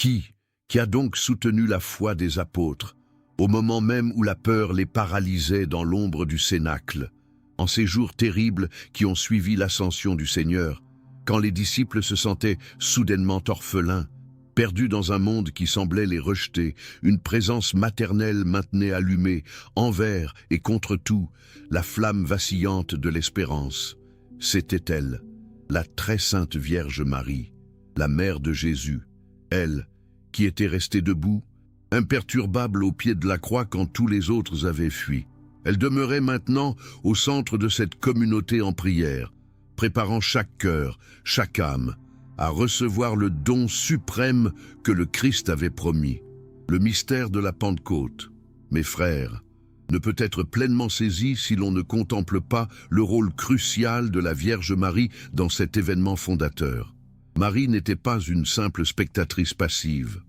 Qui a donc soutenu la foi des apôtres, au moment même où la peur les paralysait dans l'ombre du cénacle, en ces jours terribles qui ont suivi l'ascension du Seigneur, quand les disciples se sentaient soudainement orphelins, perdus dans un monde qui semblait les rejeter, une présence maternelle maintenait allumée, envers et contre tout, la flamme vacillante de l'espérance. C'était elle, la très sainte Vierge Marie, la mère de Jésus, elle, qui était restée debout, imperturbable au pied de la croix quand tous les autres avaient fui. Elle demeurait maintenant au centre de cette communauté en prière, préparant chaque cœur, chaque âme, à recevoir le don suprême que le Christ avait promis. Le mystère de la Pentecôte, mes frères, ne peut être pleinement saisi si l'on ne contemple pas le rôle crucial de la Vierge Marie dans cet événement fondateur. Marie n'était pas une simple spectatrice passive.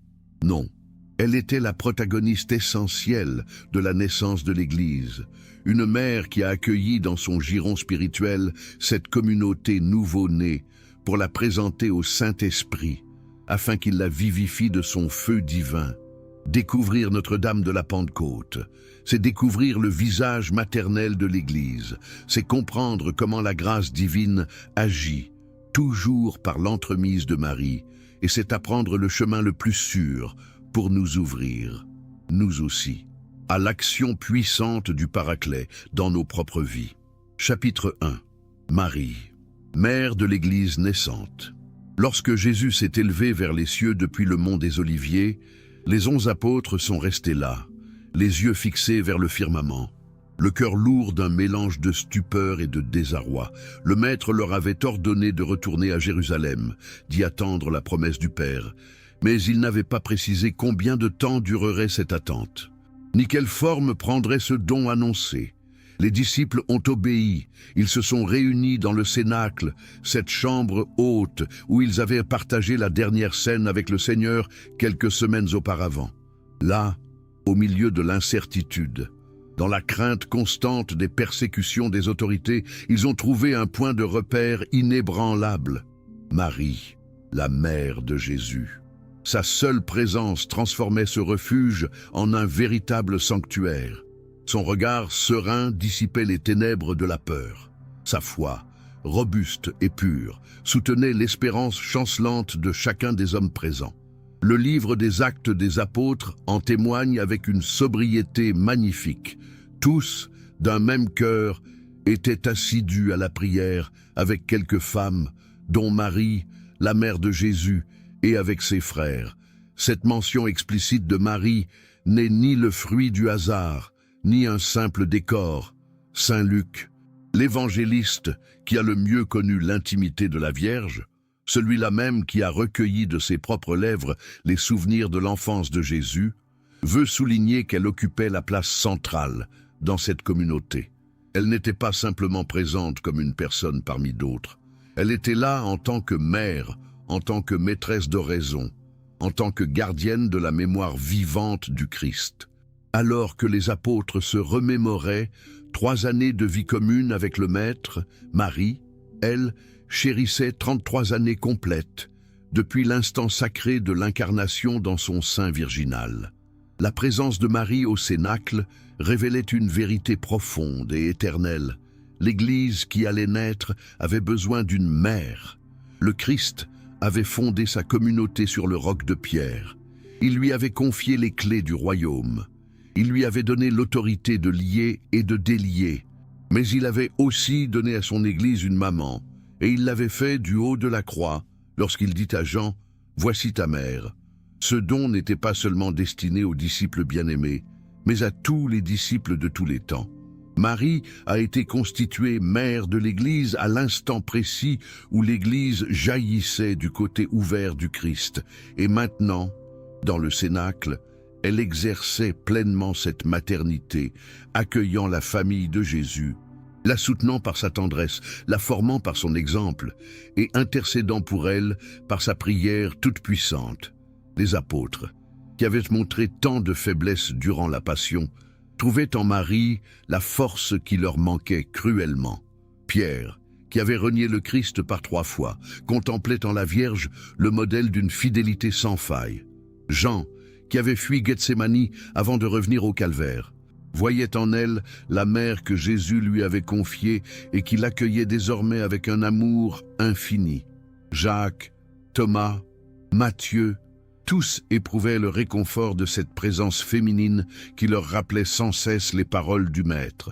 Non, elle était la protagoniste essentielle de la naissance de l'Église, une mère qui a accueilli dans son giron spirituel cette communauté nouveau-née pour la présenter au Saint-Esprit, afin qu'il la vivifie de son feu divin. Découvrir Notre-Dame de la Pentecôte, c'est découvrir le visage maternel de l'Église, c'est comprendre comment la grâce divine agit, toujours par l'entremise de Marie, et c'est apprendre le chemin le plus sûr pour nous ouvrir, nous aussi, à l'action puissante du Paraclet dans nos propres vies. Chapitre 1. Marie, mère de l'Église naissante. Lorsque Jésus s'est élevé vers les cieux depuis le mont des Oliviers, les 11 apôtres sont restés là, les yeux fixés vers le firmament, le cœur lourd d'un mélange de stupeur et de désarroi. Le Maître leur avait ordonné de retourner à Jérusalem, d'y attendre la promesse du Père, mais il n'avait pas précisé combien de temps durerait cette attente, ni quelle forme prendrait ce don annoncé. Les disciples ont obéi, ils se sont réunis dans le cénacle, cette chambre haute où ils avaient partagé la dernière scène avec le Seigneur quelques semaines auparavant. Là, au milieu de l'incertitude, dans la crainte constante des persécutions des autorités, ils ont trouvé un point de repère inébranlable. Marie, la mère de Jésus. Sa seule présence transformait ce refuge en un véritable sanctuaire. Son regard serein dissipait les ténèbres de la peur. Sa foi, robuste et pure, soutenait l'espérance chancelante de chacun des hommes présents. Le livre des Actes des Apôtres en témoigne avec une sobriété magnifique. Tous, d'un même cœur, étaient assidus à la prière avec quelques femmes, dont Marie, la mère de Jésus, et avec ses frères. Cette mention explicite de Marie n'est ni le fruit du hasard, ni un simple décor. Saint Luc, l'évangéliste qui a le mieux connu l'intimité de la Vierge, celui-là même qui a recueilli de ses propres lèvres les souvenirs de l'enfance de Jésus, veut souligner qu'elle occupait la place centrale dans cette communauté. Elle n'était pas simplement présente comme une personne parmi d'autres. Elle était là en tant que mère, en tant que maîtresse d'oraison, en tant que gardienne de la mémoire vivante du Christ. Alors que les apôtres se remémoraient 3 années de vie commune avec le Maître, Marie, elle, chérissait 33 années complètes, depuis l'instant sacré de l'incarnation dans son sein virginal. La présence de Marie au cénacle révélait une vérité profonde et éternelle. L'Église qui allait naître avait besoin d'une mère. Le Christ avait fondé sa communauté sur le roc de pierre. Il lui avait confié les clés du royaume. Il lui avait donné l'autorité de lier et de délier. Mais il avait aussi donné à son Église une maman, et il l'avait fait du haut de la croix, lorsqu'il dit à Jean, « Voici ta mère ». Ce don n'était pas seulement destiné aux disciples bien-aimés, mais à tous les disciples de tous les temps. Marie a été constituée mère de l'Église à l'instant précis où l'Église jaillissait du côté ouvert du Christ. Et maintenant, dans le cénacle, elle exerçait pleinement cette maternité, accueillant la famille de Jésus, la soutenant par sa tendresse, la formant par son exemple et intercédant pour elle par sa prière toute puissante. Les apôtres, qui avaient montré tant de faiblesse durant la Passion, trouvaient en Marie la force qui leur manquait cruellement. Pierre, qui avait renié le Christ par 3 fois, contemplait en la Vierge le modèle d'une fidélité sans faille. Jean, qui avait fui Gethsémani avant de revenir au calvaire, voyait en elle la mère que Jésus lui avait confiée et qui l'accueillait désormais avec un amour infini. Jacques, Thomas, Matthieu, tous éprouvaient le réconfort de cette présence féminine qui leur rappelait sans cesse les paroles du Maître,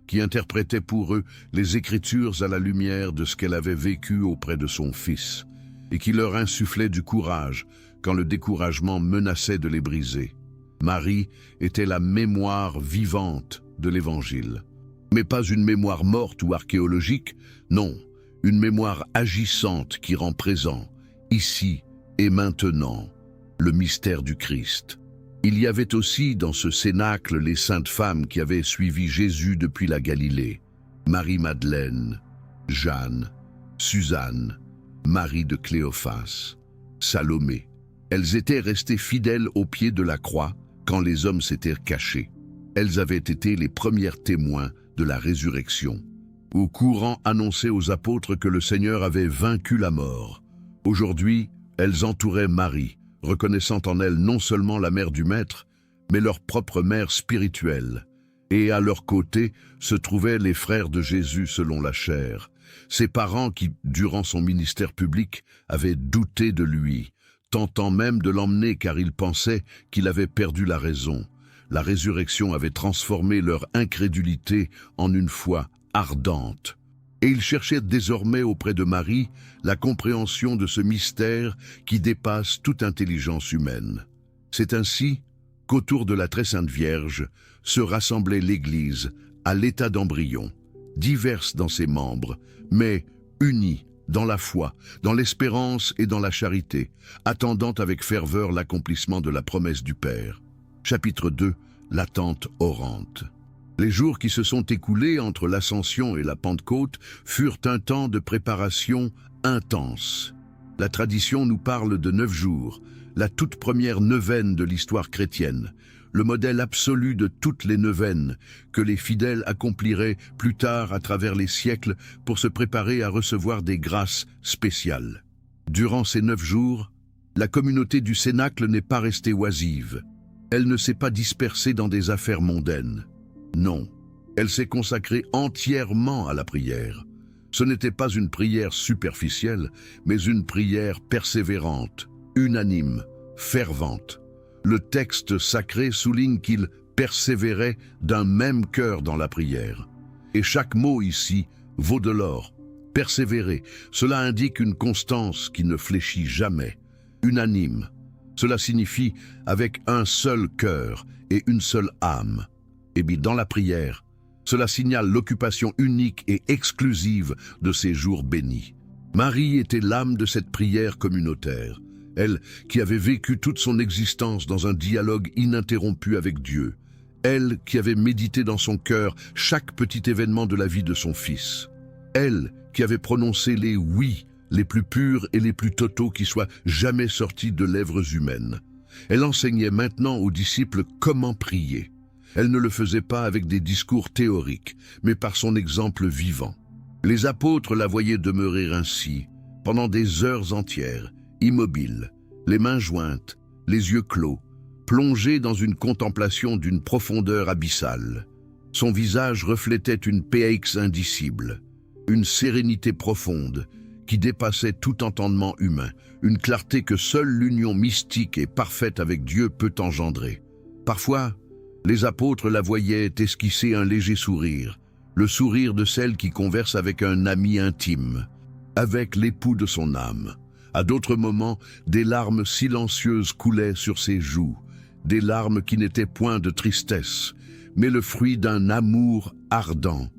qui interprétait pour eux les Écritures à la lumière de ce qu'elle avait vécu auprès de son Fils, et qui leur insufflait du courage quand le découragement menaçait de les briser. Marie était la mémoire vivante de l'Évangile. Mais pas une mémoire morte ou archéologique, non, une mémoire agissante qui rend présent, ici et maintenant, le mystère du Christ. Il y avait aussi dans ce cénacle les saintes femmes qui avaient suivi Jésus depuis la Galilée. Marie-Madeleine, Jeanne, Suzanne, Marie de Cléophas, Salomé. Elles étaient restées fidèles au pied de la croix quand les hommes s'étaient cachés. Elles avaient été les premières témoins de la résurrection. Au courant annonçait aux apôtres que le Seigneur avait vaincu la mort. Aujourd'hui, elles entouraient Marie, reconnaissant en elle non seulement la mère du Maître, mais leur propre mère spirituelle. Et à leur côté se trouvaient les frères de Jésus selon la chair, ses parents qui, durant son ministère public, avaient douté de lui, tentant même de l'emmener car ils pensaient qu'il avait perdu la raison. La résurrection avait transformé leur incrédulité en une foi ardente. Et ils cherchaient désormais auprès de Marie la compréhension de ce mystère qui dépasse toute intelligence humaine. C'est ainsi qu'autour de la très sainte Vierge se rassemblait l'Église à l'état d'embryon, diverse dans ses membres, mais unie dans la foi, dans l'espérance et dans la charité, attendant avec ferveur l'accomplissement de la promesse du Père. Chapitre 2, l'attente orante. Les jours qui se sont écoulés entre l'Ascension et la Pentecôte furent un temps de préparation intense. La tradition nous parle de 9 jours, la toute première neuvaine de l'histoire chrétienne, le modèle absolu de toutes les neuvaines que les fidèles accompliraient plus tard à travers les siècles pour se préparer à recevoir des grâces spéciales. Durant ces 9 jours, la communauté du Cénacle n'est pas restée oisive. Elle ne s'est pas dispersée dans des affaires mondaines. Non, elle s'est consacrée entièrement à la prière. Ce n'était pas une prière superficielle, mais une prière persévérante, unanime, fervente. Le texte sacré souligne qu'ils persévéraient d'un même cœur dans la prière. Et chaque mot ici vaut de l'or. Persévérer, cela indique une constance qui ne fléchit jamais. Unanime, cela signifie avec un seul cœur et une seule âme. Et bien dans la prière, cela signale l'occupation unique et exclusive de ces jours bénis. Marie était l'âme de cette prière communautaire, elle qui avait vécu toute son existence dans un dialogue ininterrompu avec Dieu, elle qui avait médité dans son cœur chaque petit événement de la vie de son Fils, elle qui avait prononcé les oui les plus purs et les plus totaux qui soient jamais sortis de lèvres humaines. Elle enseignait maintenant aux disciples comment prier. Elle ne le faisait pas avec des discours théoriques, mais par son exemple vivant. Les apôtres la voyaient demeurer ainsi, pendant des heures entières, immobile, les mains jointes, les yeux clos, plongée dans une contemplation d'une profondeur abyssale. Son visage reflétait une paix indicible, une sérénité profonde qui dépassait tout entendement humain, une clarté que seule l'union mystique et parfaite avec Dieu peut engendrer. Parfois, les apôtres la voyaient esquisser un léger sourire, le sourire de celle qui converse avec un ami intime, avec l'époux de son âme. À d'autres moments, des larmes silencieuses coulaient sur ses joues, des larmes qui n'étaient point de tristesse, mais le fruit d'un amour ardent,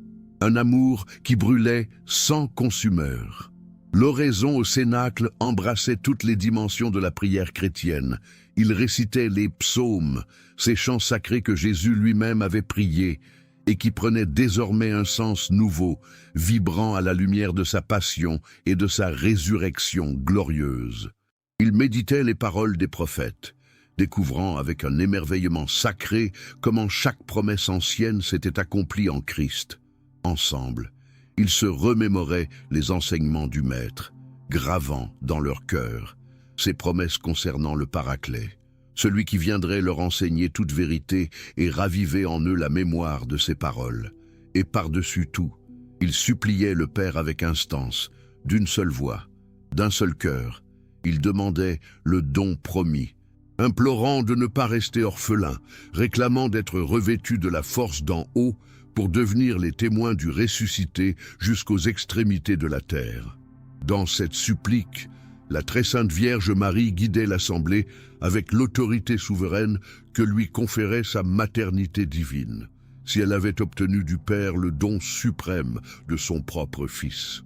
un amour qui brûlait sans consumeur. L'oraison au Cénacle embrassait toutes les dimensions de la prière chrétienne. Il récitait les psaumes, ces chants sacrés que Jésus lui-même avait priés et qui prenaient désormais un sens nouveau, vibrant à la lumière de sa passion et de sa résurrection glorieuse. Il méditait les paroles des prophètes, découvrant avec un émerveillement sacré comment chaque promesse ancienne s'était accomplie en Christ. Ensemble, ils se remémoraient les enseignements du Maître, gravant dans leur cœur ses promesses concernant le Paraclet, celui qui viendrait leur enseigner toute vérité et raviver en eux la mémoire de ses paroles. Et par-dessus tout, ils suppliaient le Père avec instance, d'une seule voix, d'un seul cœur. Ils demandaient le don promis, implorant de ne pas rester orphelins, réclamant d'être revêtus de la force d'en haut pour devenir les témoins du ressuscité jusqu'aux extrémités de la terre. Dans cette supplique, la très sainte Vierge Marie guidait l'Assemblée avec l'autorité souveraine que lui conférait sa maternité divine, si elle avait obtenu du Père le don suprême de son propre Fils.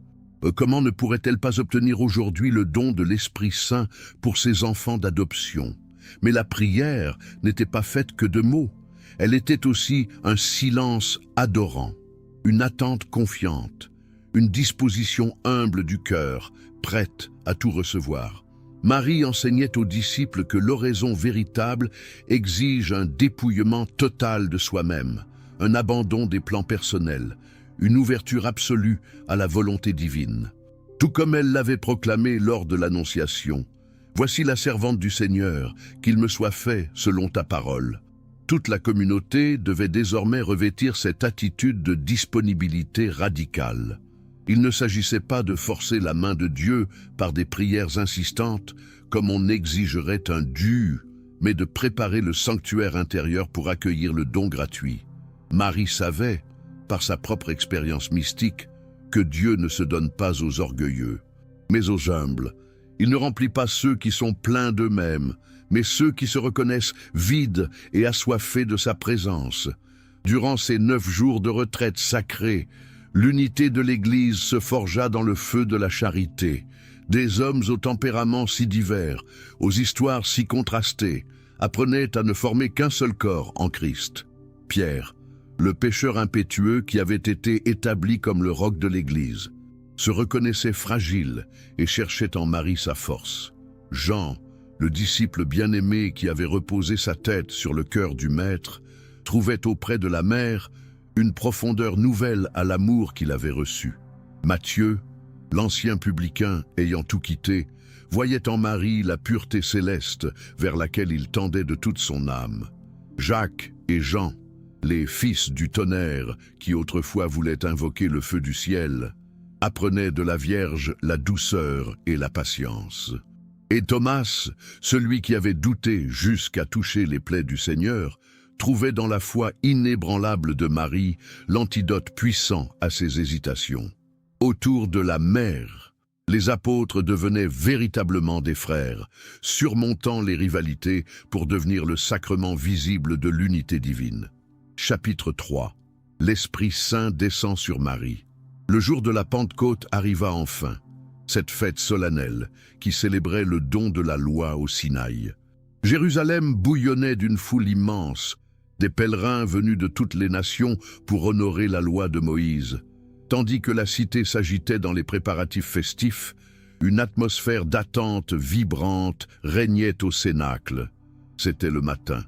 Comment ne pourrait-elle pas obtenir aujourd'hui le don de l'Esprit Saint pour ses enfants d'adoption? Mais la prière n'était pas faite que de mots. Elle était aussi un silence adorant, une attente confiante, une disposition humble du cœur, prête à tout recevoir. Marie enseignait aux disciples que l'oraison véritable exige un dépouillement total de soi-même, un abandon des plans personnels, une ouverture absolue à la volonté divine. Tout comme elle l'avait proclamé lors de l'Annonciation. « Voici la servante du Seigneur, qu'il me soit fait selon ta parole. » Toute la communauté devait désormais revêtir cette attitude de disponibilité radicale. Il ne s'agissait pas de forcer la main de Dieu par des prières insistantes, comme on exigerait un dû, mais de préparer le sanctuaire intérieur pour accueillir le don gratuit. Marie savait, par sa propre expérience mystique, que Dieu ne se donne pas aux orgueilleux, mais aux humbles. Il ne remplit pas ceux qui sont pleins d'eux-mêmes, mais ceux qui se reconnaissent vides et assoiffés de sa présence. Durant ces 9 jours de retraite sacrée, l'unité de l'Église se forgea dans le feu de la charité. Des hommes aux tempéraments si divers, aux histoires si contrastées, apprenaient à ne former qu'un seul corps en Christ. Pierre, le pécheur impétueux qui avait été établi comme le roc de l'Église, se reconnaissait fragile et cherchait en Marie sa force. Jean, le disciple bien-aimé qui avait reposé sa tête sur le cœur du Maître, trouvait auprès de la Mère une profondeur nouvelle à l'amour qu'il avait reçu. Matthieu, l'ancien publicain ayant tout quitté, voyait en Marie la pureté céleste vers laquelle il tendait de toute son âme. Jacques et Jean, les fils du tonnerre qui autrefois voulaient invoquer le feu du ciel, apprenaient de la Vierge la douceur et la patience. Et Thomas, celui qui avait douté jusqu'à toucher les plaies du Seigneur, trouvait dans la foi inébranlable de Marie l'antidote puissant à ses hésitations. Autour de la mère, les apôtres devenaient véritablement des frères, surmontant les rivalités pour devenir le sacrement visible de l'unité divine. Chapitre 3. L'Esprit Saint descend sur Marie. Le jour de la Pentecôte arriva enfin, cette fête solennelle qui célébrait le don de la loi au Sinaï. Jérusalem bouillonnait d'une foule immense, des pèlerins venus de toutes les nations pour honorer la loi de Moïse. Tandis que la cité s'agitait dans les préparatifs festifs, une atmosphère d'attente vibrante régnait au cénacle. C'était le matin,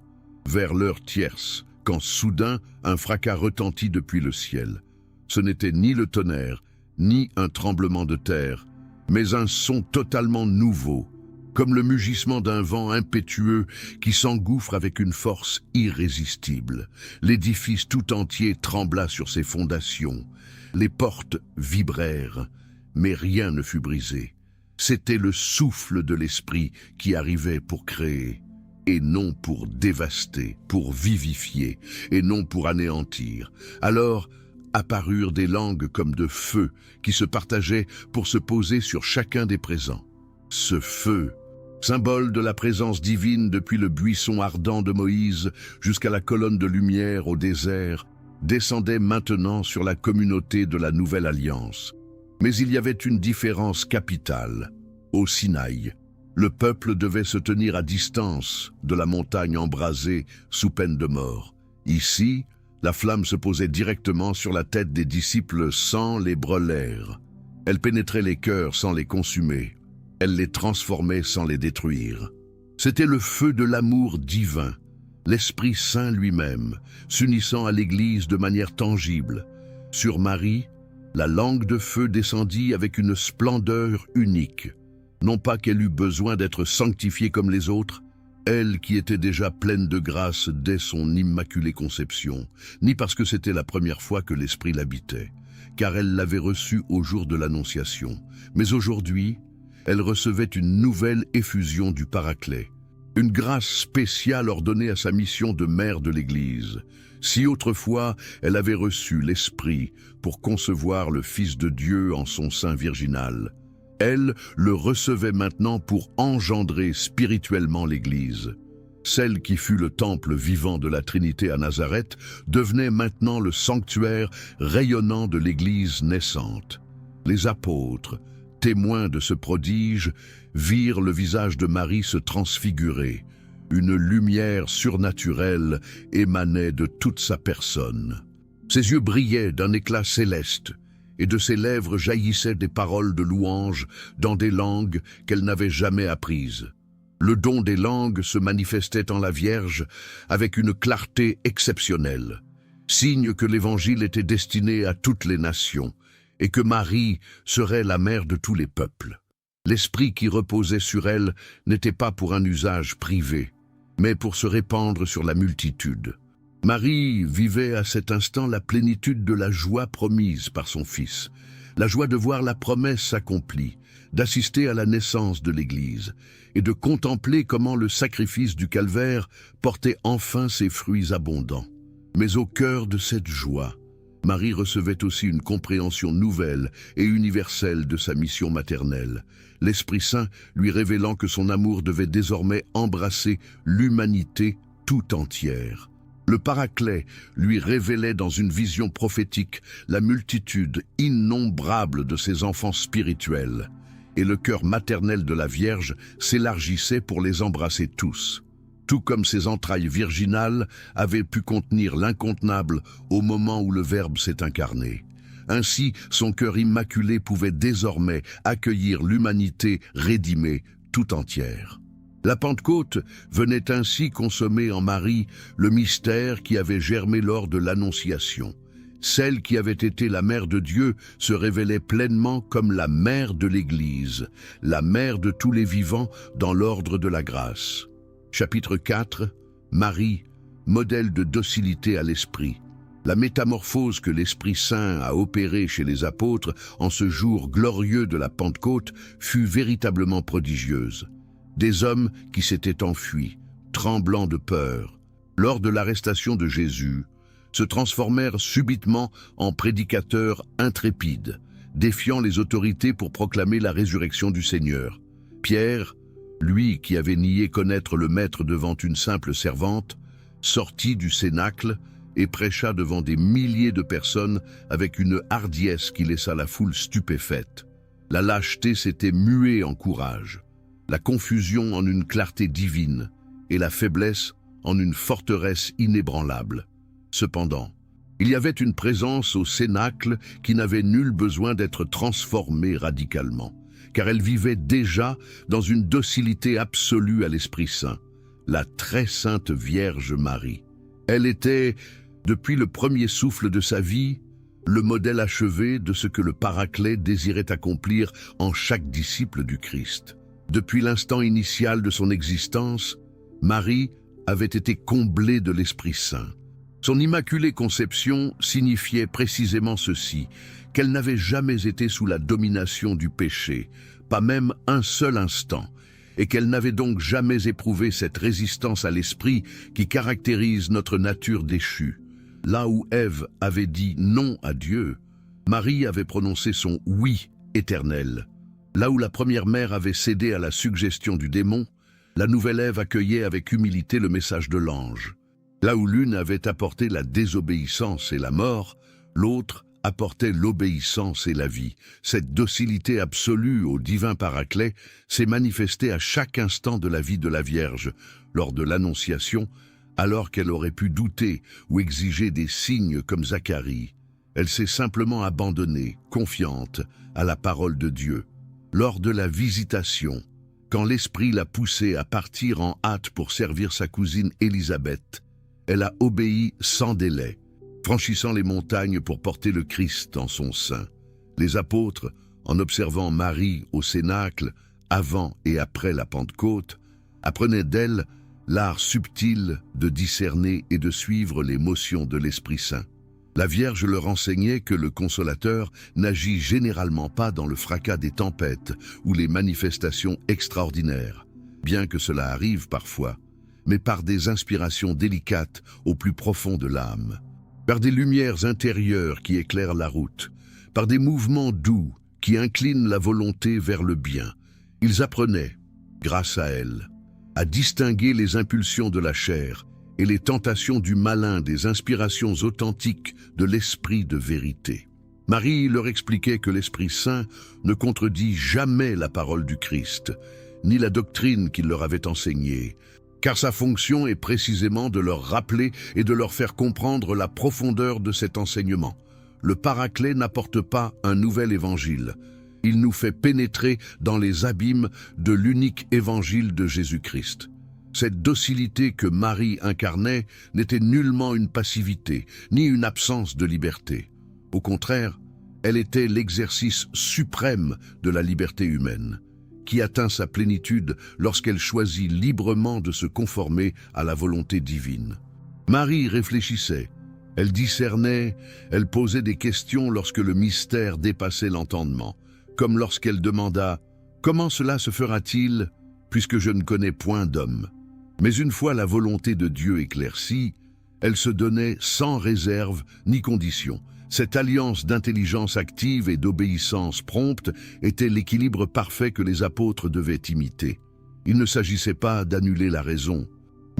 vers l'heure tierce, quand soudain un fracas retentit depuis le ciel. Ce n'était ni le tonnerre, ni un tremblement de terre, mais un son totalement nouveau, comme le mugissement d'un vent impétueux qui s'engouffre avec une force irrésistible. L'édifice tout entier trembla sur ses fondations. Les portes vibrèrent, mais rien ne fut brisé. C'était le souffle de l'Esprit qui arrivait pour créer, et non pour dévaster, pour vivifier, et non pour anéantir. Alors apparurent des langues comme de feu qui se partageaient pour se poser sur chacun des présents. Ce feu, symbole de la présence divine depuis le buisson ardent de Moïse jusqu'à la colonne de lumière au désert, descendait maintenant sur la communauté de la Nouvelle Alliance. Mais il y avait une différence capitale. Au Sinaï, le peuple devait se tenir à distance de la montagne embrasée sous peine de mort. Ici, la flamme se posait directement sur la tête des disciples sans les brûler. Elle pénétrait les cœurs sans les consumer. Elle les transformait sans les détruire. C'était le feu de l'amour divin, l'Esprit Saint lui-même, s'unissant à l'Église de manière tangible. Sur Marie, la langue de feu descendit avec une splendeur unique. Non pas qu'elle eût besoin d'être sanctifiée comme les autres, Elle qui était déjà pleine de grâce dès son immaculée conception, ni parce que c'était la première fois que l'Esprit l'habitait, car elle l'avait reçu au jour de l'Annonciation. Mais aujourd'hui, elle recevait une nouvelle effusion du Paraclet, une grâce spéciale ordonnée à sa mission de mère de l'Église. Si autrefois elle avait reçu l'Esprit pour concevoir le Fils de Dieu en son sein virginal, elle le recevait maintenant pour engendrer spirituellement l'Église. Celle qui fut le temple vivant de la Trinité à Nazareth devenait maintenant le sanctuaire rayonnant de l'Église naissante. Les apôtres, témoins de ce prodige, virent le visage de Marie se transfigurer. Une lumière surnaturelle émanait de toute sa personne. Ses yeux brillaient d'un éclat céleste, et de ses lèvres jaillissaient des paroles de louange dans des langues qu'elle n'avait jamais apprises. Le don des langues se manifestait en la Vierge avec une clarté exceptionnelle, signe que l'Évangile était destiné à toutes les nations et que Marie serait la mère de tous les peuples. L'esprit qui reposait sur elle n'était pas pour un usage privé, mais pour se répandre sur la multitude. Marie vivait à cet instant la plénitude de la joie promise par son Fils, la joie de voir la promesse accomplie, d'assister à la naissance de l'Église et de contempler comment le sacrifice du calvaire portait enfin ses fruits abondants. Mais au cœur de cette joie, Marie recevait aussi une compréhension nouvelle et universelle de sa mission maternelle, l'Esprit Saint lui révélant que son amour devait désormais embrasser l'humanité tout entière. Le Paraclet lui révélait dans une vision prophétique la multitude innombrable de ses enfants spirituels, et le cœur maternel de la Vierge s'élargissait pour les embrasser tous, tout comme ses entrailles virginales avaient pu contenir l'incontenable au moment où le Verbe s'est incarné. Ainsi, son cœur immaculé pouvait désormais accueillir l'humanité rédimée tout entière. La Pentecôte venait ainsi consommer en Marie le mystère qui avait germé lors de l'Annonciation. Celle qui avait été la mère de Dieu se révélait pleinement comme la mère de l'Église, la mère de tous les vivants dans l'ordre de la grâce. Chapitre 4. Marie, modèle de docilité à l'Esprit. La métamorphose que l'Esprit Saint a opérée chez les apôtres en ce jour glorieux de la Pentecôte fut véritablement prodigieuse. Des hommes qui s'étaient enfuis, tremblants de peur, lors de l'arrestation de Jésus, se transformèrent subitement en prédicateurs intrépides, défiant les autorités pour proclamer la résurrection du Seigneur. Pierre, lui qui avait nié connaître le Maître devant une simple servante, sortit du cénacle et prêcha devant des milliers de personnes avec une hardiesse qui laissa la foule stupéfaite. La lâcheté s'était muée en courage, la confusion en une clarté divine et la faiblesse en une forteresse inébranlable. Cependant, il y avait une présence au cénacle qui n'avait nul besoin d'être transformée radicalement, car elle vivait déjà dans une docilité absolue à l'Esprit Saint, la très sainte Vierge Marie. Elle était, depuis le premier souffle de sa vie, le modèle achevé de ce que le Paraclet désirait accomplir en chaque disciple du Christ. Depuis l'instant initial de son existence, Marie avait été comblée de l'Esprit Saint. Son immaculée conception signifiait précisément ceci, qu'elle n'avait jamais été sous la domination du péché, pas même un seul instant, et qu'elle n'avait donc jamais éprouvé cette résistance à l'esprit qui caractérise notre nature déchue. Là où Ève avait dit non à Dieu, Marie avait prononcé son oui éternel. Là où la première mère avait cédé à la suggestion du démon, la nouvelle Ève accueillait avec humilité le message de l'ange. Là où l'une avait apporté la désobéissance et la mort, l'autre apportait l'obéissance et la vie. Cette docilité absolue au divin Paraclet s'est manifestée à chaque instant de la vie de la Vierge, lors de l'Annonciation, alors qu'elle aurait pu douter ou exiger des signes comme Zacharie. Elle s'est simplement abandonnée, confiante, à la parole de Dieu. Lors de la visitation, quand l'Esprit l'a poussée à partir en hâte pour servir sa cousine Élisabeth, elle a obéi sans délai, franchissant les montagnes pour porter le Christ en son sein. Les apôtres, en observant Marie au cénacle, avant et après la Pentecôte, apprenaient d'elle l'art subtil de discerner et de suivre les motions de l'Esprit Saint. La Vierge leur enseignait que le Consolateur n'agit généralement pas dans le fracas des tempêtes ou les manifestations extraordinaires, bien que cela arrive parfois, mais par des inspirations délicates au plus profond de l'âme, par des lumières intérieures qui éclairent la route, par des mouvements doux qui inclinent la volonté vers le bien. Ils apprenaient, grâce à elle, à distinguer les impulsions de la chair et les tentations du malin des inspirations authentiques de l'esprit de vérité. Marie leur expliquait que l'Esprit Saint ne contredit jamais la parole du Christ, ni la doctrine qu'il leur avait enseignée, car sa fonction est précisément de leur rappeler et de leur faire comprendre la profondeur de cet enseignement. Le Paraclet n'apporte pas un nouvel évangile. Il nous fait pénétrer dans les abîmes de l'unique évangile de Jésus-Christ. Cette docilité que Marie incarnait n'était nullement une passivité, ni une absence de liberté. Au contraire, elle était l'exercice suprême de la liberté humaine, qui atteint sa plénitude lorsqu'elle choisit librement de se conformer à la volonté divine. Marie réfléchissait, elle discernait, elle posait des questions lorsque le mystère dépassait l'entendement, comme lorsqu'elle demanda « Comment cela se fera-t-il, puisque je ne connais point d'homme ?» Mais une fois la volonté de Dieu éclaircie, elle se donnait sans réserve ni condition. Cette alliance d'intelligence active et d'obéissance prompte était l'équilibre parfait que les apôtres devaient imiter. Il ne s'agissait pas d'annuler la raison,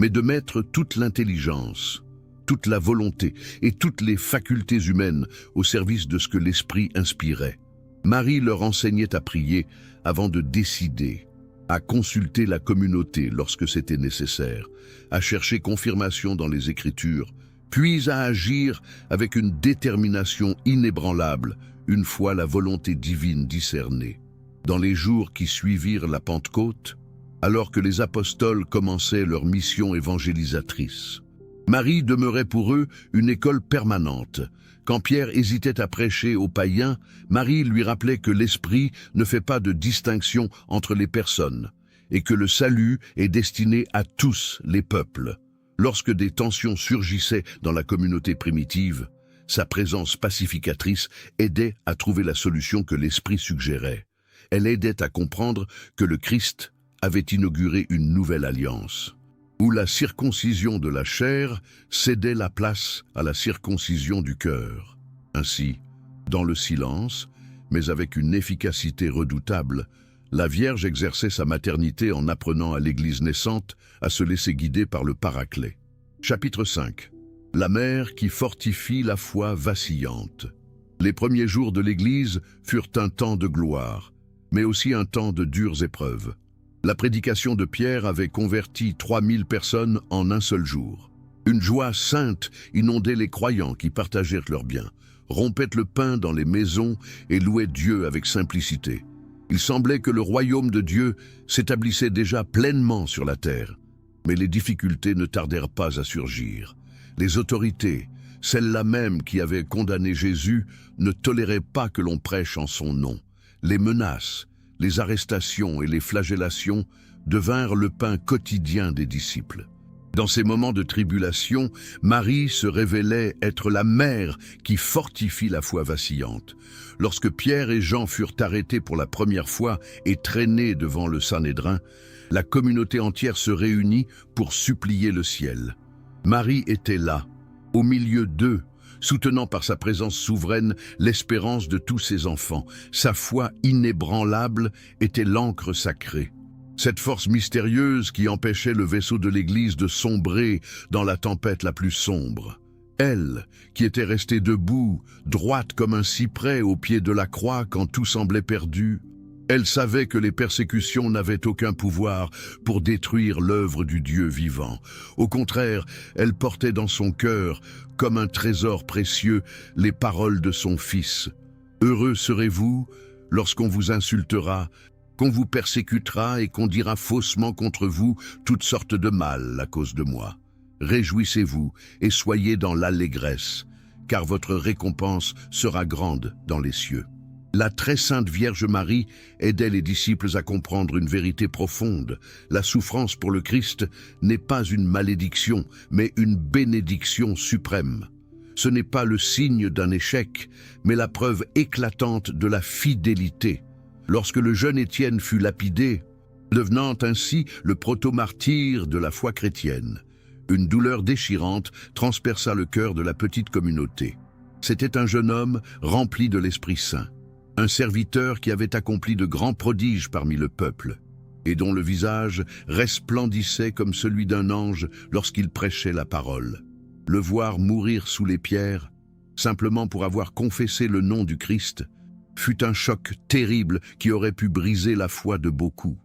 mais de mettre toute l'intelligence, toute la volonté et toutes les facultés humaines au service de ce que l'Esprit inspirait. Marie leur enseignait à prier avant de décider, à consulter la communauté lorsque c'était nécessaire, à chercher confirmation dans les Écritures, puis à agir avec une détermination inébranlable une fois la volonté divine discernée. Dans les jours qui suivirent la Pentecôte, alors que les apostoles commençaient leur mission évangélisatrice, Marie demeurait pour eux une école permanente. Quand Pierre hésitait à prêcher aux païens, Marie lui rappelait que l'Esprit ne fait pas de distinction entre les personnes et que le salut est destiné à tous les peuples. Lorsque des tensions surgissaient dans la communauté primitive, sa présence pacificatrice aidait à trouver la solution que l'Esprit suggérait. Elle aidait à comprendre que le Christ avait inauguré une nouvelle alliance, où la circoncision de la chair cédait la place à la circoncision du cœur. Ainsi, dans le silence, mais avec une efficacité redoutable, la Vierge exerçait sa maternité en apprenant à l'Église naissante à se laisser guider par le Paraclet. Chapitre 5. La mère qui fortifie la foi vacillante. Les premiers jours de l'Église furent un temps de gloire, mais aussi un temps de dures épreuves. La prédication de Pierre avait converti 3000 personnes en un seul jour. Une joie sainte inondait les croyants qui partagèrent leurs biens, rompaient le pain dans les maisons et louaient Dieu avec simplicité. Il semblait que le royaume de Dieu s'établissait déjà pleinement sur la terre. Mais les difficultés ne tardèrent pas à surgir. Les autorités, celles-là même qui avaient condamné Jésus, ne toléraient pas que l'on prêche en son nom. Les menaces, les arrestations et les flagellations devinrent le pain quotidien des disciples. Dans ces moments de tribulation, Marie se révélait être la mère qui fortifie la foi vacillante. Lorsque Pierre et Jean furent arrêtés pour la première fois et traînés devant le Sanhédrin, la communauté entière se réunit pour supplier le ciel. Marie était là, au milieu d'eux, soutenant par sa présence souveraine l'espérance de tous ses enfants. Sa foi inébranlable était l'encre sacrée. Cette force mystérieuse qui empêchait le vaisseau de l'Église de sombrer dans la tempête la plus sombre. Elle, qui était restée debout, droite comme un cyprès au pied de la croix quand tout semblait perdu, elle savait que les persécutions n'avaient aucun pouvoir pour détruire l'œuvre du Dieu vivant. Au contraire, elle portait dans son cœur, comme un trésor précieux, les paroles de son Fils. « Heureux serez-vous lorsqu'on vous insultera, qu'on vous persécutera et qu'on dira faussement contre vous toutes sortes de mal à cause de moi. Réjouissez-vous et soyez dans l'allégresse, car votre récompense sera grande dans les cieux. » La très sainte Vierge Marie aidait les disciples à comprendre une vérité profonde. La souffrance pour le Christ n'est pas une malédiction, mais une bénédiction suprême. Ce n'est pas le signe d'un échec, mais la preuve éclatante de la fidélité. Lorsque le jeune Étienne fut lapidé, devenant ainsi le proto-martyr de la foi chrétienne, une douleur déchirante transperça le cœur de la petite communauté. C'était un jeune homme rempli de l'Esprit Saint, un serviteur qui avait accompli de grands prodiges parmi le peuple, et dont le visage resplendissait comme celui d'un ange lorsqu'il prêchait la parole. Le voir mourir sous les pierres, simplement pour avoir confessé le nom du Christ, fut un choc terrible qui aurait pu briser la foi de beaucoup.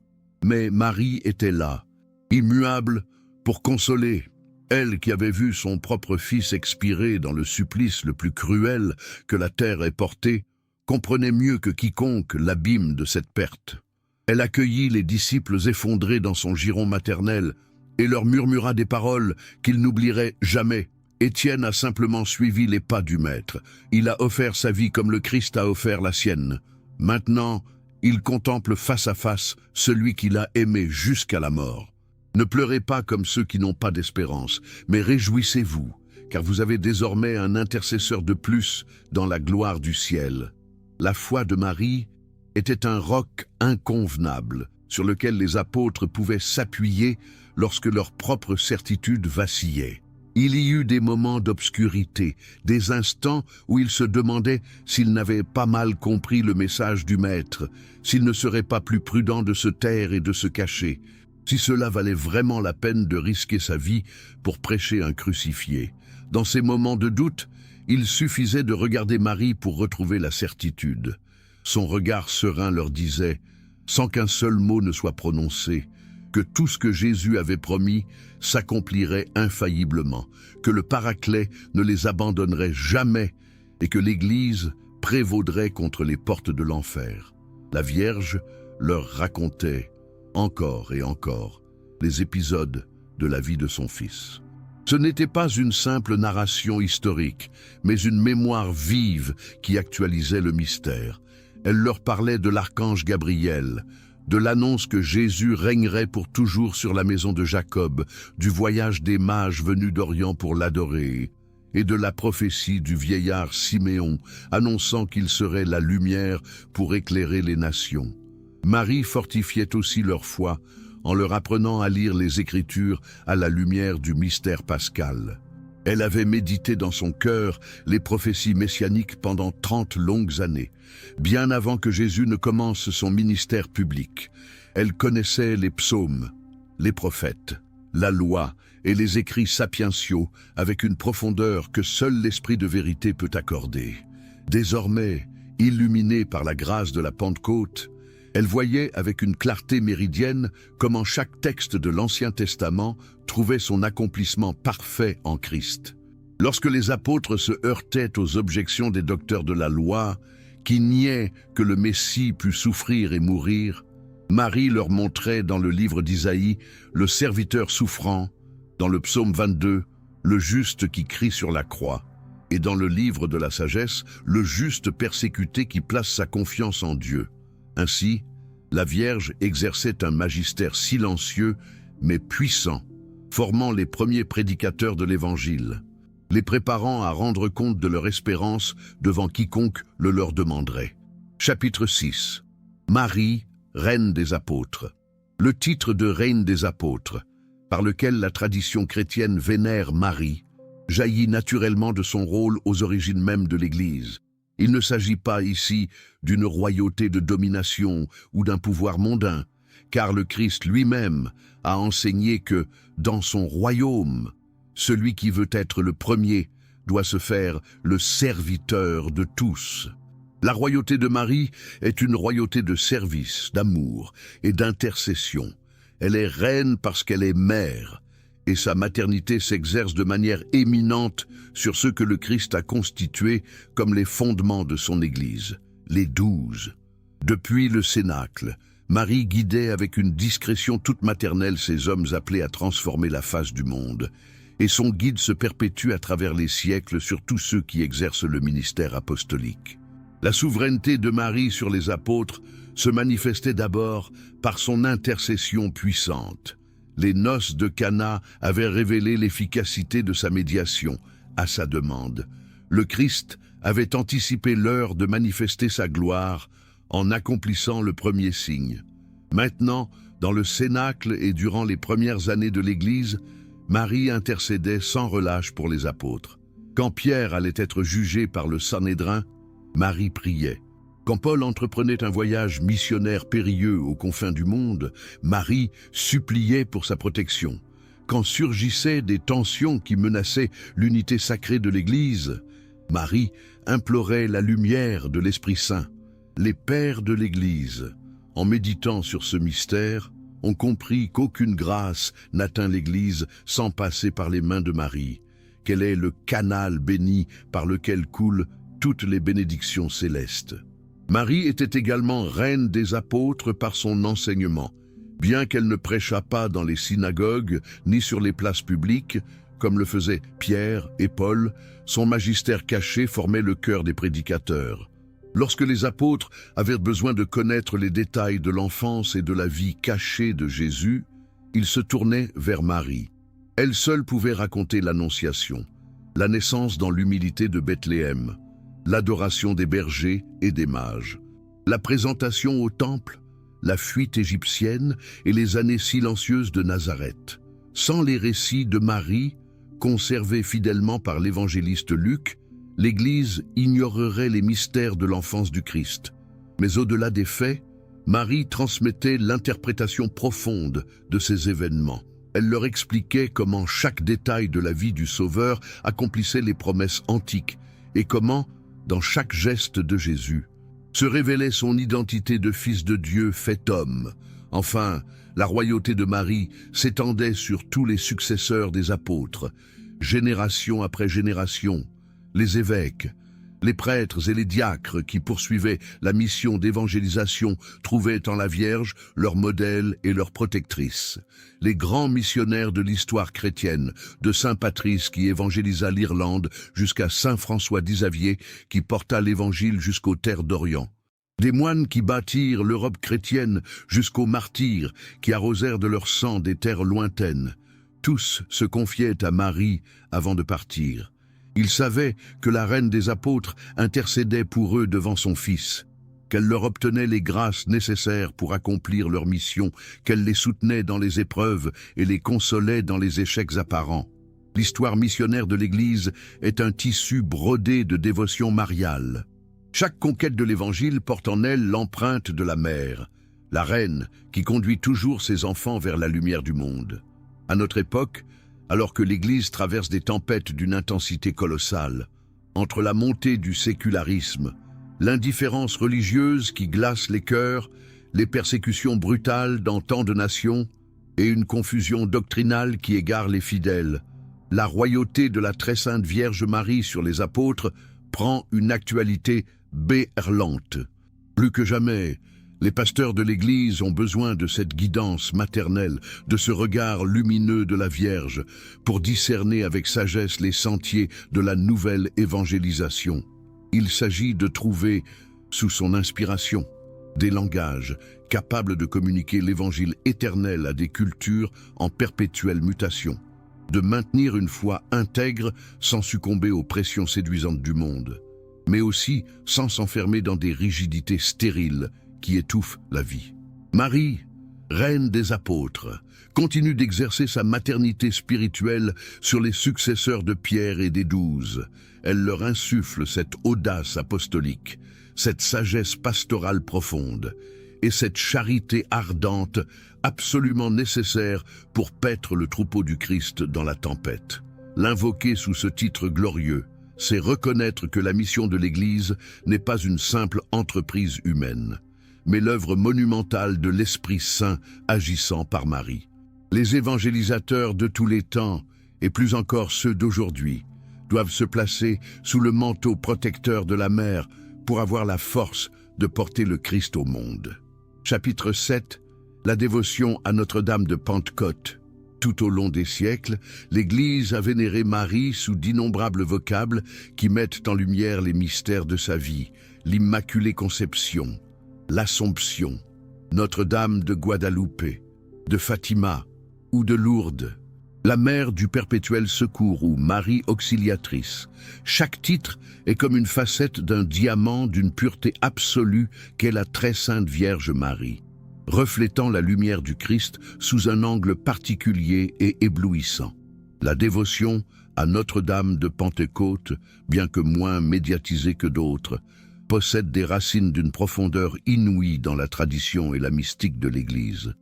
Mais Marie était là, immuable, pour consoler. Elle qui avait vu son propre fils expirer dans le supplice le plus cruel que la terre ait porté, comprenait mieux que quiconque l'abîme de cette perte. Elle accueillit les disciples effondrés dans son giron maternel et leur murmura des paroles qu'il n'oublierait jamais. Étienne a simplement suivi les pas du Maître. Il a offert sa vie comme le Christ a offert la sienne. Maintenant, il contemple face à face celui qu'il a aimé jusqu'à la mort. Ne pleurez pas comme ceux qui n'ont pas d'espérance, mais réjouissez-vous, car vous avez désormais un intercesseur de plus dans la gloire du ciel. La foi de Marie était un roc inconvenable sur lequel les apôtres pouvaient s'appuyer lorsque leur propre certitude vacillait. Il y eut des moments d'obscurité, des instants où ils se demandaient s'ils n'avaient pas mal compris le message du Maître, s'il ne serait pas plus prudent de se taire et de se cacher, si cela valait vraiment la peine de risquer sa vie pour prêcher un crucifié. Dans ces moments de doute, il suffisait de regarder Marie pour retrouver la certitude. Son regard serein leur disait, sans qu'un seul mot ne soit prononcé, que tout ce que Jésus avait promis s'accomplirait infailliblement, que le Paraclet ne les abandonnerait jamais et que l'Église prévaudrait contre les portes de l'enfer. La Vierge leur racontait encore et encore les épisodes de la vie de son fils. Ce n'était pas une simple narration historique, mais une mémoire vive qui actualisait le mystère. Elle leur parlait de l'archange Gabriel, de l'annonce que Jésus régnerait pour toujours sur la maison de Jacob, du voyage des mages venus d'Orient pour l'adorer, et de la prophétie du vieillard Siméon, annonçant qu'il serait la lumière pour éclairer les nations. Marie fortifiait aussi leur foi en leur apprenant à lire les Écritures à la lumière du mystère pascal. Elle avait médité dans son cœur les prophéties messianiques pendant 30 longues années, bien avant que Jésus ne commence son ministère public. Elle connaissait les psaumes, les prophètes, la loi et les écrits sapientiaux avec une profondeur que seul l'Esprit de vérité peut accorder. Désormais, illuminée par la grâce de la Pentecôte, elle voyait avec une clarté méridienne comment chaque texte de l'Ancien Testament trouvait son accomplissement parfait en Christ. Lorsque les apôtres se heurtaient aux objections des docteurs de la loi, qui niaient que le Messie pût souffrir et mourir, Marie leur montrait dans le livre d'Isaïe le serviteur souffrant, dans le psaume 22, le juste qui crie sur la croix, et dans le livre de la sagesse, le juste persécuté qui place sa confiance en Dieu. Ainsi, la Vierge exerçait un magistère silencieux mais puissant, formant les premiers prédicateurs de l'Évangile, les préparant à rendre compte de leur espérance devant quiconque le leur demanderait. Chapitre 6. Marie, reine des apôtres. Le titre de reine des apôtres, par lequel la tradition chrétienne vénère Marie, jaillit naturellement de son rôle aux origines mêmes de l'Église. Il ne s'agit pas ici d'une royauté de domination ou d'un pouvoir mondain, car le Christ lui-même a enseigné que, dans son royaume, celui qui veut être le premier doit se faire le serviteur de tous. La royauté de Marie est une royauté de service, d'amour et d'intercession. Elle est reine parce qu'elle est mère, et sa maternité s'exerce de manière éminente sur ce que le Christ a constitué comme les fondements de son Église, les 12. Depuis le Cénacle, Marie guidait avec une discrétion toute maternelle ces hommes appelés à transformer la face du monde, et son guide se perpétue à travers les siècles sur tous ceux qui exercent le ministère apostolique. La souveraineté de Marie sur les apôtres se manifestait d'abord par son intercession puissante. Les noces de Cana avaient révélé l'efficacité de sa médiation à sa demande. Le Christ avait anticipé l'heure de manifester sa gloire en accomplissant le premier signe. Maintenant, dans le Cénacle et durant les premières années de l'Église, Marie intercédait sans relâche pour les apôtres. Quand Pierre allait être jugé par le Sanhédrin, Marie priait. Quand Paul entreprenait un voyage missionnaire périlleux aux confins du monde, Marie suppliait pour sa protection. Quand surgissaient des tensions qui menaçaient l'unité sacrée de l'Église, Marie implorait la lumière de l'Esprit Saint. Les pères de l'Église, en méditant sur ce mystère, ont compris qu'aucune grâce n'atteint l'Église sans passer par les mains de Marie, qu'elle est le canal béni par lequel coulent toutes les bénédictions célestes. Marie était également reine des apôtres par son enseignement. Bien qu'elle ne prêchât pas dans les synagogues ni sur les places publiques, comme le faisaient Pierre et Paul, son magistère caché formait le cœur des prédicateurs. Lorsque les apôtres avaient besoin de connaître les détails de l'enfance et de la vie cachée de Jésus, ils se tournaient vers Marie. Elle seule pouvait raconter l'Annonciation, la naissance dans l'humilité de Bethléem, l'adoration des bergers et des mages, la présentation au temple, la fuite égyptienne et les années silencieuses de Nazareth. Sans les récits de Marie, conservés fidèlement par l'évangéliste Luc, l'Église ignorerait les mystères de l'enfance du Christ. Mais au-delà des faits, Marie transmettait l'interprétation profonde de ces événements. Elle leur expliquait comment chaque détail de la vie du Sauveur accomplissait les promesses antiques et comment, dans chaque geste de Jésus, se révélait son identité de Fils de Dieu fait homme. Enfin, la royauté de Marie s'étendait sur tous les successeurs des apôtres, génération après génération, les évêques, les prêtres et les diacres qui poursuivaient la mission d'évangélisation trouvaient en la Vierge leur modèle et leur protectrice. Les grands missionnaires de l'histoire chrétienne, de saint Patrice qui évangélisa l'Irlande jusqu'à saint François d'Isavier qui porta l'évangile jusqu'aux terres d'Orient. Des moines qui bâtirent l'Europe chrétienne jusqu'aux martyrs qui arrosèrent de leur sang des terres lointaines. Tous se confiaient à Marie avant de partir. Ils savaient que la reine des apôtres intercédait pour eux devant son Fils, qu'elle leur obtenait les grâces nécessaires pour accomplir leur mission, qu'elle les soutenait dans les épreuves et les consolait dans les échecs apparents. L'histoire missionnaire de l'Église est un tissu brodé de dévotion mariale. Chaque conquête de l'Évangile porte en elle l'empreinte de la mère, la reine qui conduit toujours ses enfants vers la lumière du monde. À notre époque, alors que l'Église traverse des tempêtes d'une intensité colossale, entre la montée du sécularisme, l'indifférence religieuse qui glace les cœurs, les persécutions brutales dans tant de nations et une confusion doctrinale qui égare les fidèles, la royauté de la très sainte Vierge Marie sur les apôtres prend une actualité béarlante. Plus que jamais, les pasteurs de l'Église ont besoin de cette guidance maternelle, de ce regard lumineux de la Vierge, pour discerner avec sagesse les sentiers de la nouvelle évangélisation. Il s'agit de trouver, sous son inspiration, des langages capables de communiquer l'Évangile éternel à des cultures en perpétuelle mutation, de maintenir une foi intègre sans succomber aux pressions séduisantes du monde, mais aussi sans s'enfermer dans des rigidités stériles qui étouffe la vie. Marie, reine des apôtres, continue d'exercer sa maternité spirituelle sur les successeurs de Pierre et des 12. Elle leur insuffle cette audace apostolique, cette sagesse pastorale profonde et cette charité ardente absolument nécessaire pour paître le troupeau du Christ dans la tempête. L'invoquer sous ce titre glorieux, c'est reconnaître que la mission de l'Église n'est pas une simple entreprise humaine, mais l'œuvre monumentale de l'Esprit Saint agissant par Marie. Les évangélisateurs de tous les temps, et plus encore ceux d'aujourd'hui, doivent se placer sous le manteau protecteur de la Mère pour avoir la force de porter le Christ au monde. Chapitre 7. La dévotion à Notre-Dame de Pentecôte. Tout au long des siècles, l'Église a vénéré Marie sous d'innombrables vocables qui mettent en lumière les mystères de sa vie, l'Immaculée Conception, l'Assomption, Notre-Dame de Guadalupe, de Fatima ou de Lourdes, la Mère du Perpétuel Secours ou Marie Auxiliatrice. Chaque titre est comme une facette d'un diamant d'une pureté absolue qu'est la très sainte Vierge Marie, reflétant la lumière du Christ sous un angle particulier et éblouissant. La dévotion à Notre-Dame de Pentecôte, bien que moins médiatisée que d'autres, possède des racines d'une profondeur inouïe dans la tradition et la mystique de l'Église.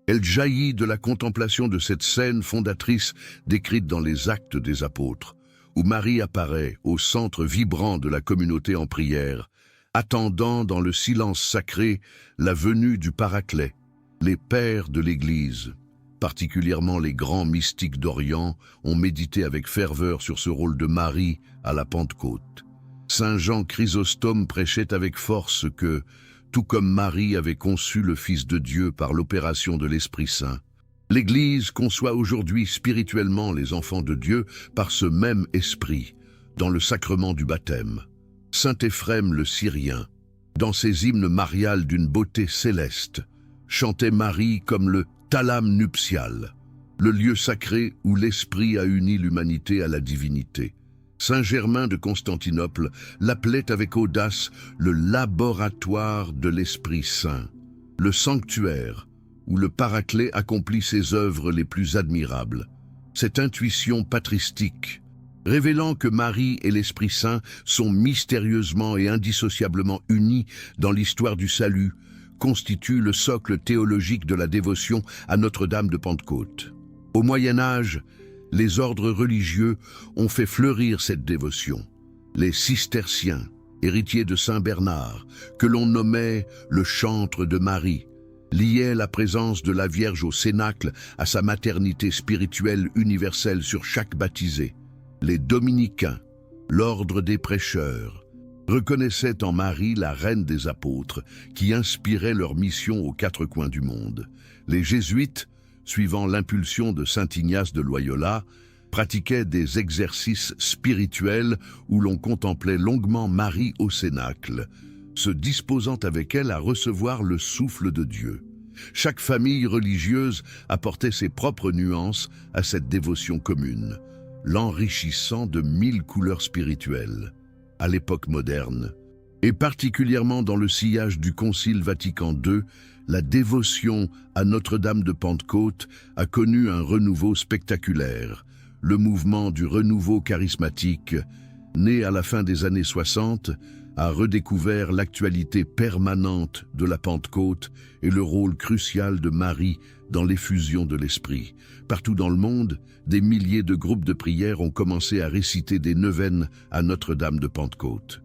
Elle jaillit de la contemplation de cette scène fondatrice décrite dans les Actes des Apôtres, où Marie apparaît au centre vibrant de la communauté en prière, attendant dans le silence sacré la venue du Paraclet. Les pères de l'Église, particulièrement les grands mystiques d'Orient, ont médité avec ferveur sur ce rôle de Marie à la Pentecôte. Saint Jean Chrysostome prêchait avec force que, tout comme Marie avait conçu le Fils de Dieu par l'opération de l'Esprit Saint, l'Église conçoit aujourd'hui spirituellement les enfants de Dieu par ce même esprit, dans le sacrement du baptême. Saint Éphrem le Syrien, dans ses hymnes mariales d'une beauté céleste, chantait Marie comme le thalame nuptial, le lieu sacré où l'Esprit a uni l'humanité à la divinité. Saint Germain de Constantinople l'appelait avec audace le laboratoire de l'Esprit Saint, le sanctuaire où le Paraclet accomplit ses œuvres les plus admirables. Cette intuition patristique, révélant que Marie et l'Esprit Saint sont mystérieusement et indissociablement unis dans l'histoire du salut, constitue le socle théologique de la dévotion à Notre-Dame de Pentecôte. Au Moyen Âge, les ordres religieux ont fait fleurir cette dévotion. Les cisterciens, héritiers de Saint Bernard, que l'on nommait le chantre de Marie, liaient la présence de la Vierge au Cénacle à sa maternité spirituelle universelle sur chaque baptisé. Les dominicains, l'ordre des prêcheurs, reconnaissaient en Marie la reine des apôtres qui inspirait leur mission aux quatre coins du monde. Les jésuites, suivant l'impulsion de saint Ignace de Loyola, pratiquaient des exercices spirituels où l'on contemplait longuement Marie au Cénacle, se disposant avec elle à recevoir le souffle de Dieu. Chaque famille religieuse apportait ses propres nuances à cette dévotion commune, l'enrichissant de 1000 couleurs spirituelles. À l'époque moderne, et particulièrement dans le sillage du Concile Vatican II, la dévotion à Notre-Dame de Pentecôte a connu un renouveau spectaculaire. Le mouvement du renouveau charismatique, né à la fin des années 60, a redécouvert l'actualité permanente de la Pentecôte et le rôle crucial de Marie dans l'effusion de l'Esprit. Partout dans le monde, des milliers de groupes de prière ont commencé à réciter des neuvaines à Notre-Dame de Pentecôte,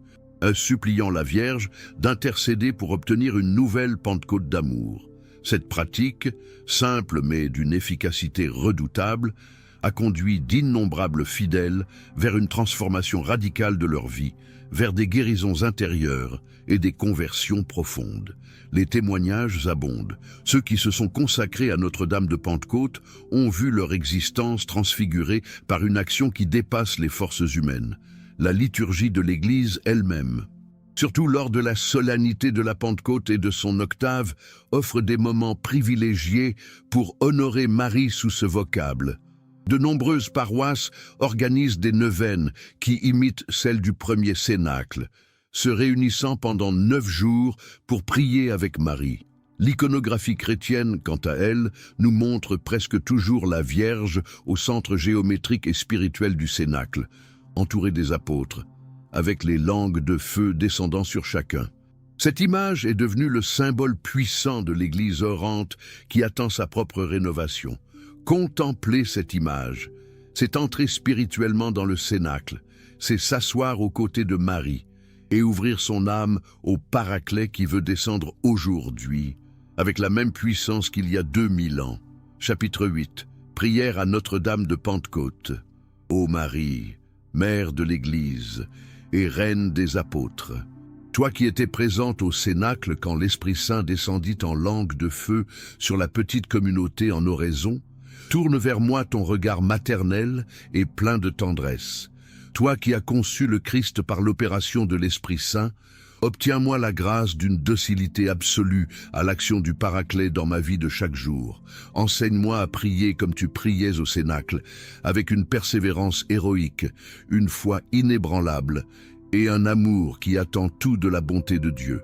suppliant la Vierge d'intercéder pour obtenir une nouvelle Pentecôte d'amour. Cette pratique, simple mais d'une efficacité redoutable, a conduit d'innombrables fidèles vers une transformation radicale de leur vie, vers des guérisons intérieures et des conversions profondes. Les témoignages abondent. Ceux qui se sont consacrés à Notre-Dame de Pentecôte ont vu leur existence transfigurée par une action qui dépasse les forces humaines, la liturgie de l'Église elle-même. Surtout lors de la solennité de la Pentecôte et de son octave, offre des moments privilégiés pour honorer Marie sous ce vocable. De nombreuses paroisses organisent des neuvaines qui imitent celles du premier Cénacle, se réunissant pendant 9 jours pour prier avec Marie. L'iconographie chrétienne, quant à elle, nous montre presque toujours la Vierge au centre géométrique et spirituel du Cénacle, entourée des apôtres, avec les langues de feu descendant sur chacun. Cette image est devenue le symbole puissant de l'Église orante qui attend sa propre rénovation. Contempler cette image, c'est entrer spirituellement dans le Cénacle, c'est s'asseoir aux côtés de Marie et ouvrir son âme au Paraclet qui veut descendre aujourd'hui, avec la même puissance qu'il y a 2000 ans. Chapitre 8. Prière à Notre-Dame de Pentecôte. Ô Marie, Mère de l'Église et Reine des apôtres, toi qui étais présente au Cénacle quand l'Esprit Saint descendit en langue de feu sur la petite communauté en oraison, Tourne vers moi ton regard maternel et plein de tendresse. Toi qui as conçu le Christ par l'opération de l'Esprit Saint, obtiens-moi la grâce d'une docilité absolue à l'action du Paraclet dans ma vie de chaque jour. Enseigne-moi à prier comme tu priais au Cénacle, avec une persévérance héroïque, une foi inébranlable et un amour qui attend tout de la bonté de Dieu.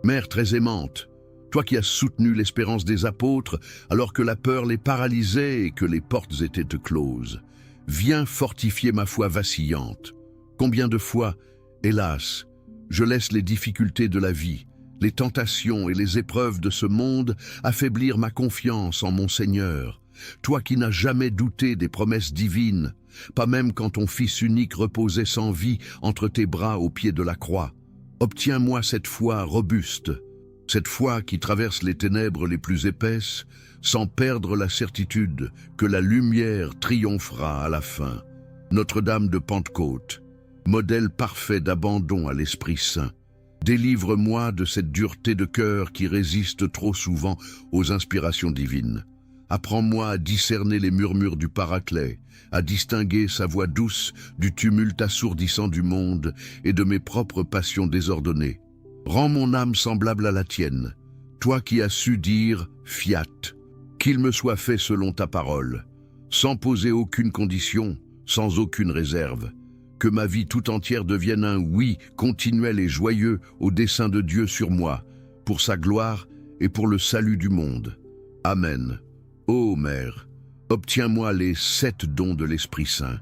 Mère très aimante, toi qui as soutenu l'espérance des apôtres alors que la peur les paralysait et que les portes étaient closes, viens fortifier ma foi vacillante. Combien de fois, hélas, je laisse les difficultés de la vie, les tentations et les épreuves de ce monde affaiblir ma confiance en mon Seigneur. Toi qui n'as jamais douté des promesses divines, pas même quand ton Fils unique reposait sans vie entre tes bras au pied de la croix. Obtiens-moi cette foi robuste, cette foi qui traverse les ténèbres les plus épaisses, sans perdre la certitude que la lumière triomphera à la fin. Notre-Dame de Pentecôte, modèle parfait d'abandon à l'Esprit Saint, délivre-moi de cette dureté de cœur qui résiste trop souvent aux inspirations divines. Apprends-moi à discerner les murmures du Paraclet, à distinguer sa voix douce du tumulte assourdissant du monde et de mes propres passions désordonnées. Rends mon âme semblable à la tienne, toi qui as su dire « fiat », qu'il me soit fait selon ta parole, sans poser aucune condition, sans aucune réserve. Que ma vie tout entière devienne un oui continuel et joyeux au dessein de Dieu sur moi, pour sa gloire et pour le salut du monde. Amen. Ô Mère, obtiens-moi les 7 dons de l'Esprit Saint,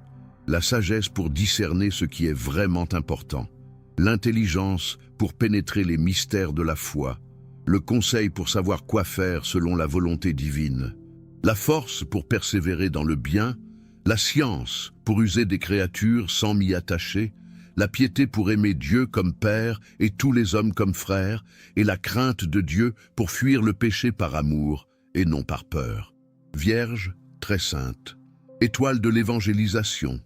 la sagesse pour discerner ce qui est vraiment important, l'intelligence pour pénétrer les mystères de la foi, le conseil pour savoir quoi faire selon la volonté divine, la force pour persévérer dans le bien, la science pour user des créatures sans m'y attacher, la piété pour aimer Dieu comme Père et tous les hommes comme frères, et la crainte de Dieu pour fuir le péché par amour et non par peur. Vierge très sainte, étoile de l'évangélisation,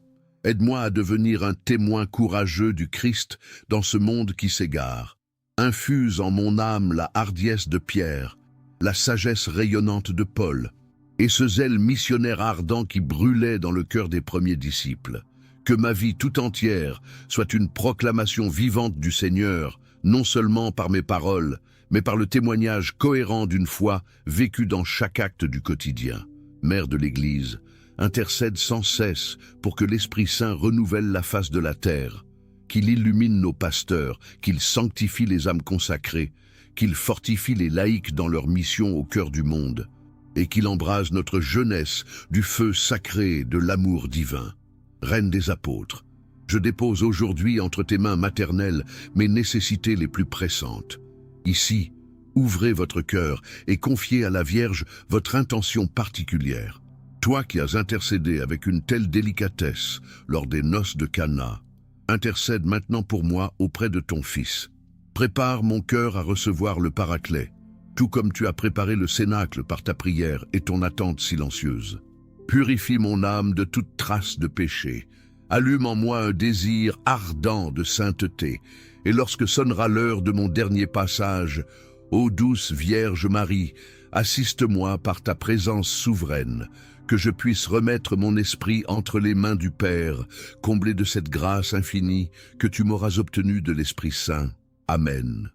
aide-moi à devenir un témoin courageux du Christ dans ce monde qui s'égare. Infuse en mon âme la hardiesse de Pierre, la sagesse rayonnante de Paul, et ce zèle missionnaire ardent qui brûlait dans le cœur des premiers disciples. Que ma vie tout entière soit une proclamation vivante du Seigneur, non seulement par mes paroles, mais par le témoignage cohérent d'une foi vécue dans chaque acte du quotidien. Mère de l'Église, intercède sans cesse pour que l'Esprit Saint renouvelle la face de la terre, qu'il illumine nos pasteurs, qu'il sanctifie les âmes consacrées, qu'il fortifie les laïcs dans leur mission au cœur du monde, et qu'il embrase notre jeunesse du feu sacré de l'amour divin. Reine des apôtres, je dépose aujourd'hui entre tes mains maternelles mes nécessités les plus pressantes. Ici, ouvrez votre cœur et confiez à la Vierge votre intention particulière. Toi qui as intercédé avec une telle délicatesse lors des noces de Cana, intercède maintenant pour moi auprès de ton Fils. Prépare mon cœur à recevoir le Paraclet, tout comme tu as préparé le Cénacle par ta prière et ton attente silencieuse. Purifie mon âme de toute trace de péché. Allume en moi un désir ardent de sainteté. Et lorsque sonnera l'heure de mon dernier passage, ô douce Vierge Marie, assiste-moi par ta présence souveraine, que je puisse remettre mon esprit entre les mains du Père, comblé de cette grâce infinie que tu m'auras obtenue de l'Esprit Saint. Amen.